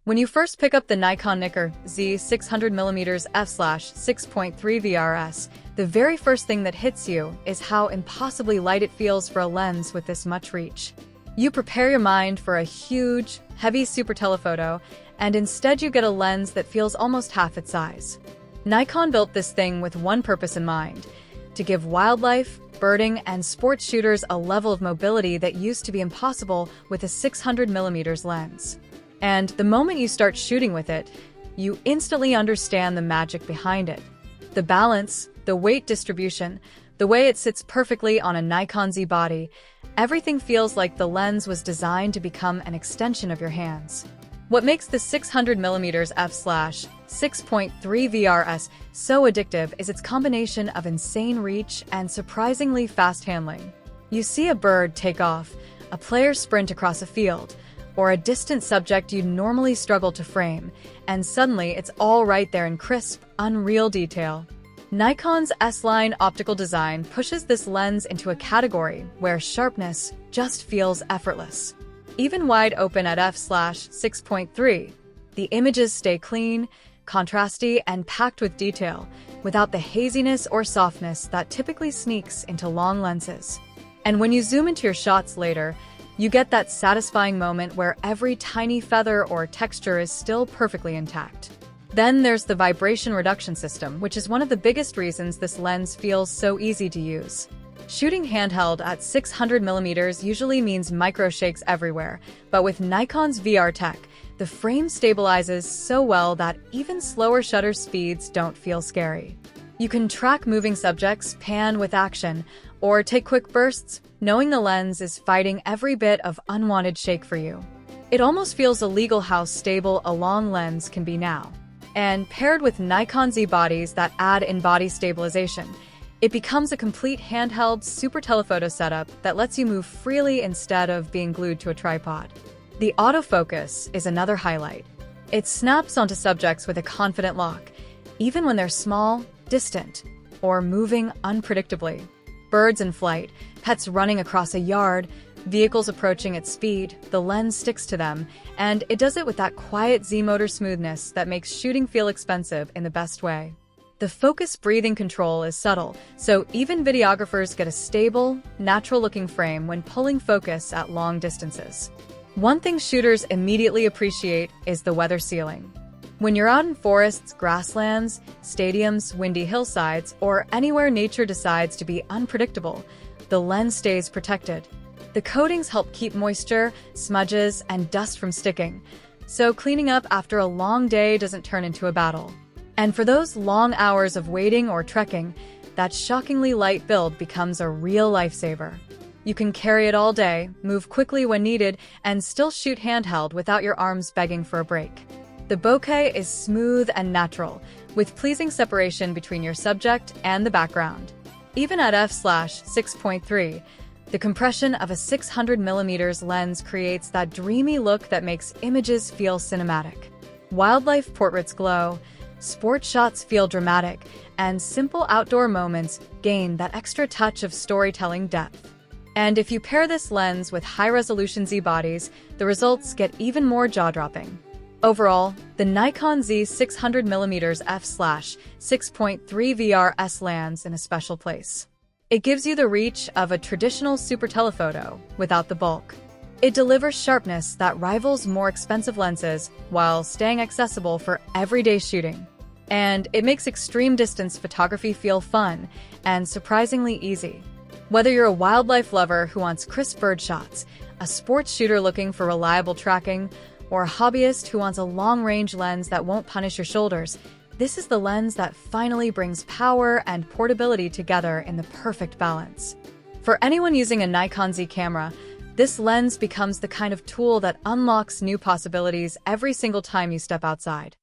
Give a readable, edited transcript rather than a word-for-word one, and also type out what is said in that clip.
When you first pick up the Nikon Z600mm f/6.3 VRS, the very first thing that hits you is how impossibly light it feels for a lens with this much reach. You prepare your mind for a huge, heavy super-telephoto, and instead you get a lens that feels almost half its size. Nikon built this thing with one purpose in mind: to give wildlife, birding, and sports shooters a level of mobility that used to be impossible with a 600mm lens. And the moment you start shooting with it, you instantly understand the magic behind it. The balance, the weight distribution, the way it sits perfectly on a Nikon Z body, everything feels like the lens was designed to become an extension of your hands. What makes the 600mm f/6.3 VRS so addictive is its combination of insane reach and surprisingly fast handling. You see a bird take off, a player sprint across a field, or a distant subject you'd normally struggle to frame, and suddenly it's all right there in crisp, unreal detail. Nikon's S-line optical design pushes this lens into a category where sharpness just feels effortless. Even wide open at f/6.3, the images stay clean, contrasty, and packed with detail, without the haziness or softness that typically sneaks into long lenses. And when you zoom into your shots later, you get that satisfying moment where every tiny feather or texture is still perfectly intact. Then there's the vibration reduction system, which is one of the biggest reasons this lens feels so easy to use. Shooting handheld at 600mm usually means micro shakes everywhere, but with Nikon's VR tech, the frame stabilizes so well that even slower shutter speeds don't feel scary. You can track moving subjects, pan with action, or take quick bursts, knowing the lens is fighting every bit of unwanted shake for you. It almost feels illegal how stable a long lens can be now. And paired with Nikon Z bodies that add in-body stabilization, it becomes a complete handheld super-telephoto setup that lets you move freely instead of being glued to a tripod. The autofocus is another highlight. It snaps onto subjects with a confident lock, even when they're small, distant, or moving unpredictably. Birds in flight, pets running across a yard, vehicles approaching at speed, the lens sticks to them, and it does it with that quiet Z-motor smoothness that makes shooting feel expensive in the best way. The focus breathing control is subtle, so even videographers get a stable, natural-looking frame when pulling focus at long distances. One thing shooters immediately appreciate is the weather sealing. When you're out in forests, grasslands, stadiums, windy hillsides, or anywhere nature decides to be unpredictable, the lens stays protected. The coatings help keep moisture, smudges, and dust from sticking, so cleaning up after a long day doesn't turn into a battle. And for those long hours of waiting or trekking, that shockingly light build becomes a real lifesaver. You can carry it all day, move quickly when needed, and still shoot handheld without your arms begging for a break. The bokeh is smooth and natural, with pleasing separation between your subject and the background. Even at f/6.3, the compression of a 600mm lens creates that dreamy look that makes images feel cinematic. Wildlife portraits glow, sports shots feel dramatic, and simple outdoor moments gain that extra touch of storytelling depth. And if you pair this lens with high-resolution Z bodies, the results get even more jaw-dropping. Overall, the Nikon Z600mm f/6.3 VRS lands in a special place. It gives you the reach of a traditional super-telephoto without the bulk. It delivers sharpness that rivals more expensive lenses while staying accessible for everyday shooting. And it makes extreme distance photography feel fun and surprisingly easy. Whether you're a wildlife lover who wants crisp bird shots, a sports shooter looking for reliable tracking, or a hobbyist who wants a long-range lens that won't punish your shoulders, this is the lens that finally brings power and portability together in the perfect balance. For anyone using a Nikon Z camera, this lens becomes the kind of tool that unlocks new possibilities every single time you step outside.